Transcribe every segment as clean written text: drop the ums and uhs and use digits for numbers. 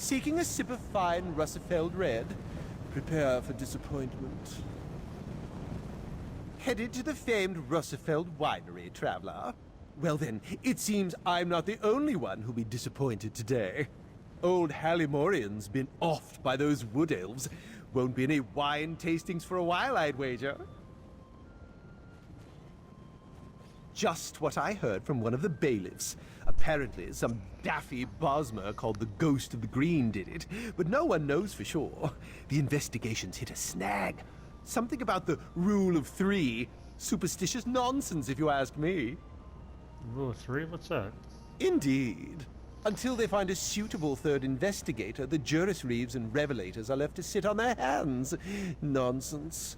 Seeking a sip of fine Russifeld red? Prepare for disappointment. Headed to the famed Russifeld winery, traveler? Well then, it seems I'm not the only one who'll be disappointed today. Old Hallimorian's been offed by those wood elves. Won't be any wine tastings for a while, I'd wager. Just what I heard from one of the bailiffs. Apparently, some daffy Bosmer called the Ghost of the Green did it, but no one knows for sure. The investigation's hit a snag. Something about the Rule of Three. Superstitious nonsense, if you ask me. Rule of Three? What's that? Indeed. Until they find a suitable third investigator, the Juris Reeves and Revelators are left to sit on their hands. Nonsense.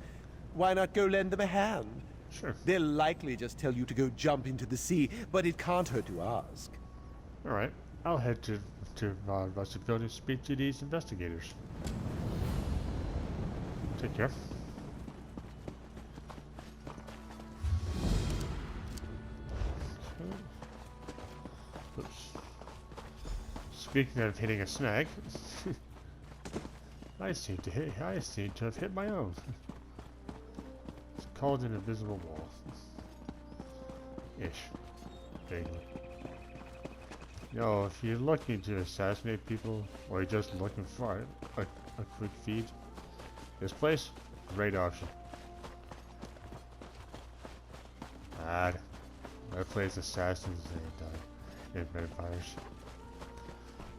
Why not go lend them a hand? Sure. They'll likely just tell you to go jump into the sea, but it can't hurt to ask. Alright. I'll head to Russifeld and speak to these investigators. Take care. Oops. Speaking of hitting a snag, I seem to have hit my own. It's called an invisible wall. Ish. Vaguely. Yo, if you're looking to assassinate people, or you're just looking for a quick feed, this place, great option. Bad. I play as assassins and vampires.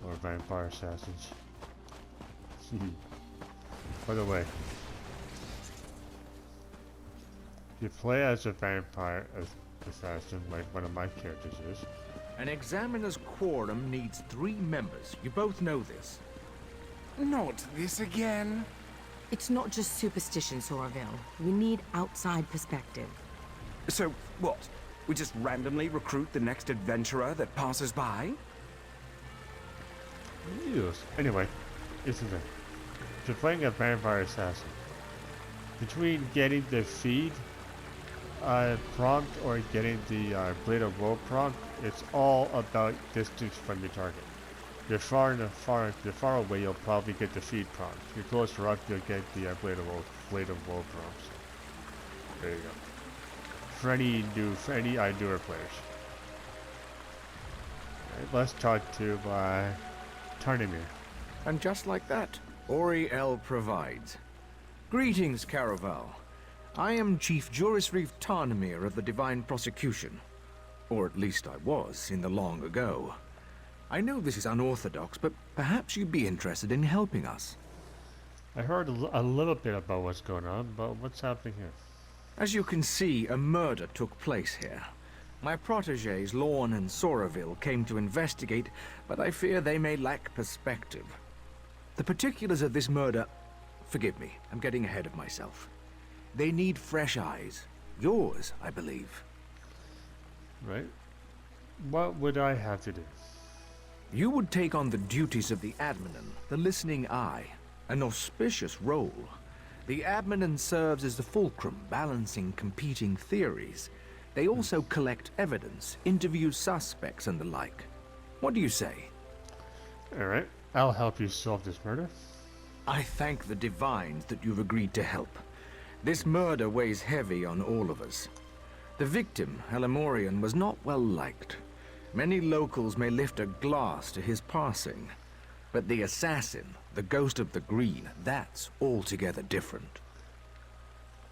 Or vampire assassins. By the way, if you play as a vampire assassin, like one of my characters is, an examiner's quorum needs 3 members. You both know this. Not this again. It's not just superstition, Sorceress. We need outside perspective. So, what? We just randomly recruit the next adventurer that passes by? yes. Anyway, this is it. If you're playing a vampire assassin, between getting the feed prompt or getting the Blade of Woe prompt, it's all about distance from your target. If you're far away, you'll probably get the feed prompt. If you're closer up, you'll get the Blade of Woe prompts. There you go. For any newer players. Right, let's talk to Tarnimir. And just like that, Auriel provides. Greetings, Caraval. I am Chief Juris Reeve Tarnimir of the Divine Prosecution. Or at least I was, in the long ago. I know this is unorthodox, but perhaps you'd be interested in helping us. I heard a little bit about what's going on, but what's happening here? As you can see, a murder took place here. My protégés, Lorne and Sorceress, came to investigate, but I fear they may lack perspective. The particulars of this murder... Forgive me, I'm getting ahead of myself. They need fresh eyes. Yours, I believe. Right. What would I have to do? You would take on the duties of the Adminan, the listening eye. An auspicious role. The Adminan serves as the fulcrum, balancing competing theories. They also collect evidence, interview suspects and the like. What do you say? Alright, I'll help you solve this murder. I thank the Divines that you've agreed to help. This murder weighs heavy on all of us. The victim, Hallimorian, was not well liked. Many locals may lift a glass to his passing. But the assassin, the Ghost of the Green, that's altogether different.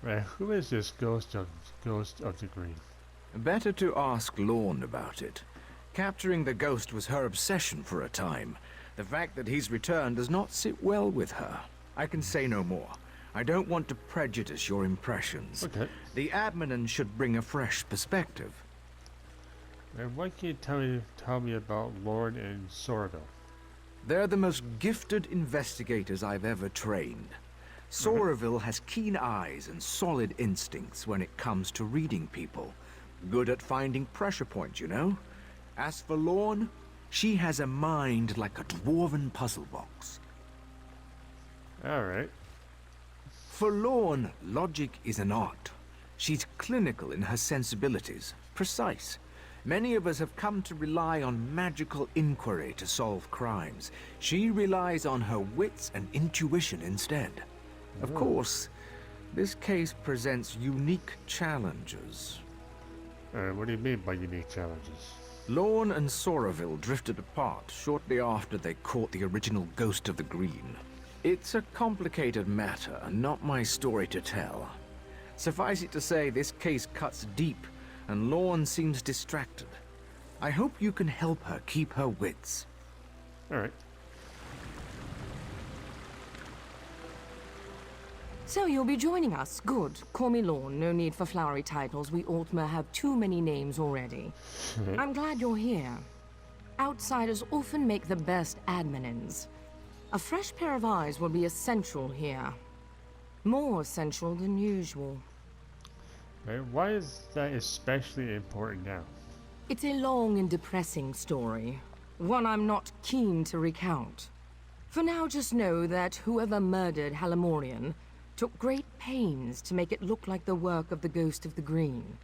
Right, who is this Ghost of the Green? Better to ask Lorne about it. Capturing the ghost was her obsession for a time. The fact that he's returned does not sit well with her. I can say no more. I don't want to prejudice your impressions. Okay. The Adminan should bring a fresh perspective. And what can you tell me about Lorne and Sorceress? They're the most gifted investigators I've ever trained. Sorceress has keen eyes and solid instincts when it comes to reading people. Good at finding pressure points, you know? As for Lorne, she has a mind like a dwarven puzzle box. Alright. For Lorne, logic is an art. She's clinical in her sensibilities, precise. Many of us have come to rely on magical inquiry to solve crimes. She relies on her wits and intuition instead. Of course, this case presents unique challenges. What do you mean by unique challenges? Lorne and Sorcerville drifted apart shortly after they caught the original Ghost of the Green. It's a complicated matter, not my story to tell. Suffice it to say, this case cuts deep, and Lorne seems distracted. I hope you can help her keep her wits. Alright. So you'll be joining us. Good. Call me Lorne. No need for flowery titles. We Altmer have too many names already. I'm glad you're here. Outsiders often make the best adminins. A fresh pair of eyes will be essential here. More essential than usual. Right, why is that especially important now? It's a long and depressing story. One I'm not keen to recount. For now, just know that whoever murdered Halamorian took great pains to make it look like the work of the Ghost of the Green.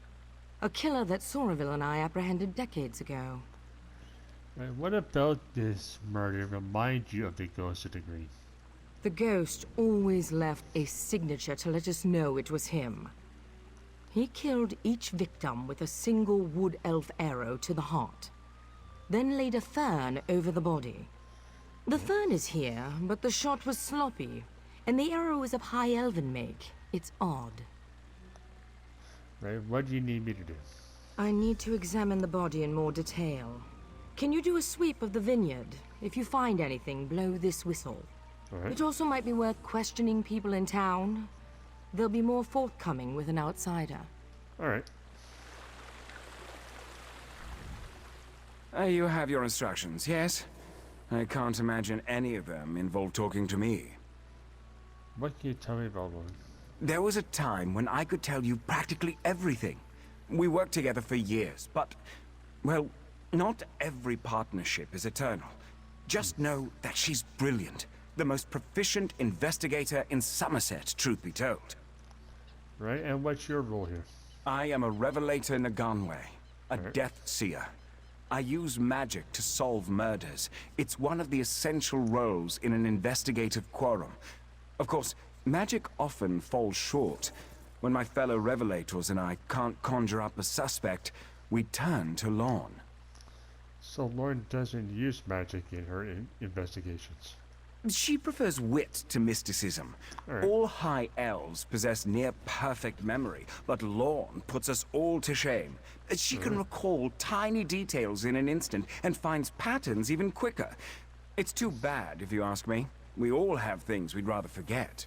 A killer that Sorcerville and I apprehended decades ago. Right, what about this murder reminds you of the Ghost of the Green? The ghost always left a signature to let us know it was him. He killed each victim with a single wood elf arrow to the heart, then laid a fern over the body. The fern is here, but the shot was sloppy, and the arrow is of high elven make. It's odd. Right, what do you need me to do? I need to examine the body in more detail. Can you do a sweep of the vineyard? If you find anything, blow this whistle. Alright. It also might be worth questioning people in town. They'll be more forthcoming with an outsider. Alright. You have your instructions, yes? I can't imagine any of them involve talking to me. What can you tell me about one? There was a time when I could tell you practically everything. We worked together for years, but, well, not every partnership is eternal. Just know that she's brilliant. The most proficient investigator in Summerset, truth be told. Right, and what's your role here? I am a Revelator Naganwe, a Death Seer. I use magic to solve murders. It's one of the essential roles in an investigative quorum. Of course, magic often falls short. When my fellow Revelators and I can't conjure up a suspect, we turn to Lorne. So Lauren doesn't use magic in her investigations. She prefers wit to mysticism. All high elves possess near-perfect memory, but Lorne puts us all to shame. She can recall tiny details in an instant and finds patterns even quicker. It's too bad, if you ask me. We all have things we'd rather forget.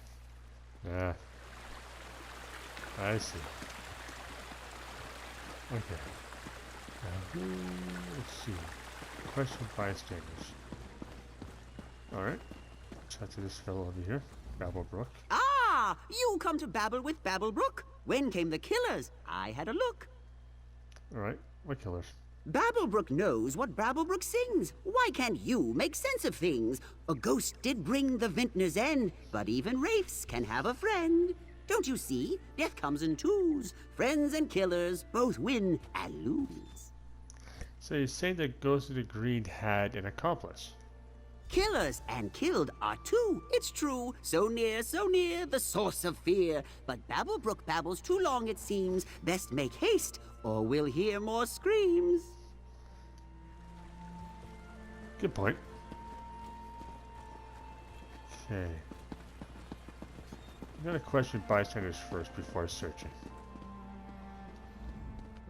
Yeah. I see. Okay. Let's see. Question bystanders. Alright. Chat to this fellow over here. Babblebrook. Ah! You come to babble with Babblebrook? When came the killers? I had a look. Alright. What killers? Babblebrook knows what Babblebrook sings. Why can't you make sense of things? A ghost did bring the vintner's end, but even wraiths can have a friend. Don't you see? Death comes in twos. Friends and killers both win and lose. So you're saying that Ghost of the Green had an accomplice? Killers and killed are two. It's true. So near, the source of fear. But Babblebrook babbles too long, it seems. Best make haste, or we'll hear more screams. Good point. Okay. I'm gonna question bystanders first before searching.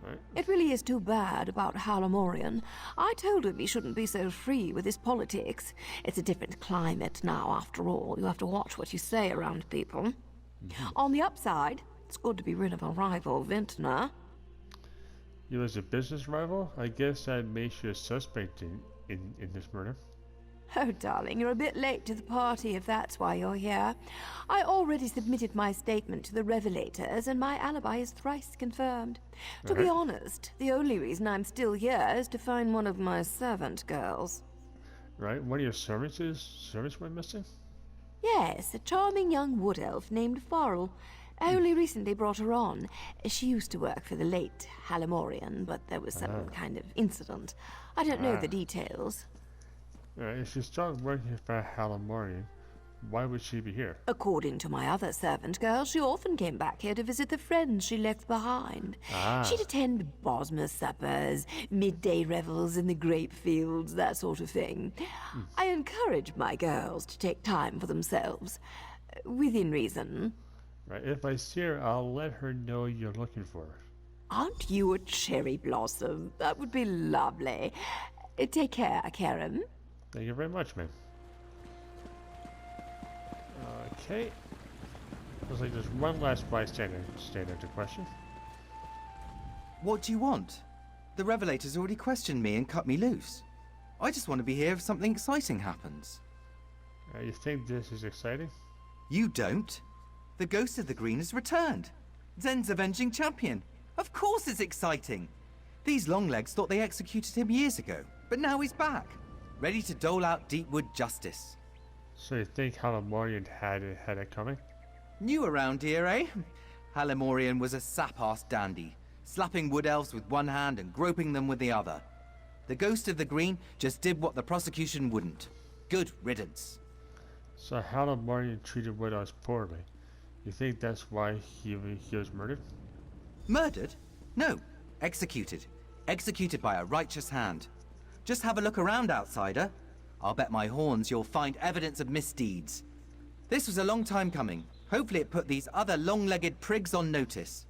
Right. It really is too bad about Halamorian. I told him he shouldn't be so free with his politics. It's a different climate now, after all. You have to watch what you say around people. On the upside, it's good to be rid of a rival vintner. You as a business rival? I guess that makes you a suspect in this murder. Oh, darling, you're a bit late to the party if that's why you're here. I already submitted my statement to the Revelators, and my alibi is thrice confirmed. To be honest, the only reason I'm still here is to find one of my servant girls. Right, one of your servants went missing? Yes, a charming young wood elf named Farrell. I only recently brought her on. She used to work for the late Halimorian, but there was some kind of incident. I don't know the details. If she started working for Halimorian, why would she be here? According to my other servant girl, she often came back here to visit the friends she left behind. She'd attend Bosmer suppers, midday revels in the grape fields, that sort of thing. I encourage my girls to take time for themselves, within reason. Right, if I see her, I'll let her know you're looking for her. Aren't you a cherry blossom? That would be lovely. Take care, Karen. Thank you very much, man. Okay. Looks like there's one last bystander to question. What do you want? The Revelators already questioned me and cut me loose. I just want to be here if something exciting happens. You think this is exciting? You don't. The Ghost of the Green has returned. Zen's avenging champion. Of course it's exciting. These Longlegs thought they executed him years ago, but now he's back, ready to dole out Deepwood justice. So you think Halimorian had it coming? New around here, eh? Halimorian was a sap-ass dandy, slapping wood elves with one hand and groping them with the other. The Ghost of the Green just did what the prosecution wouldn't. Good riddance. So Halimorian treated wood elves poorly. You think that's why he was murdered? Murdered? No, executed. Executed by a righteous hand. Just have a look around, outsider. I'll bet my horns you'll find evidence of misdeeds. This was a long time coming. Hopefully it put these other long-legged prigs on notice.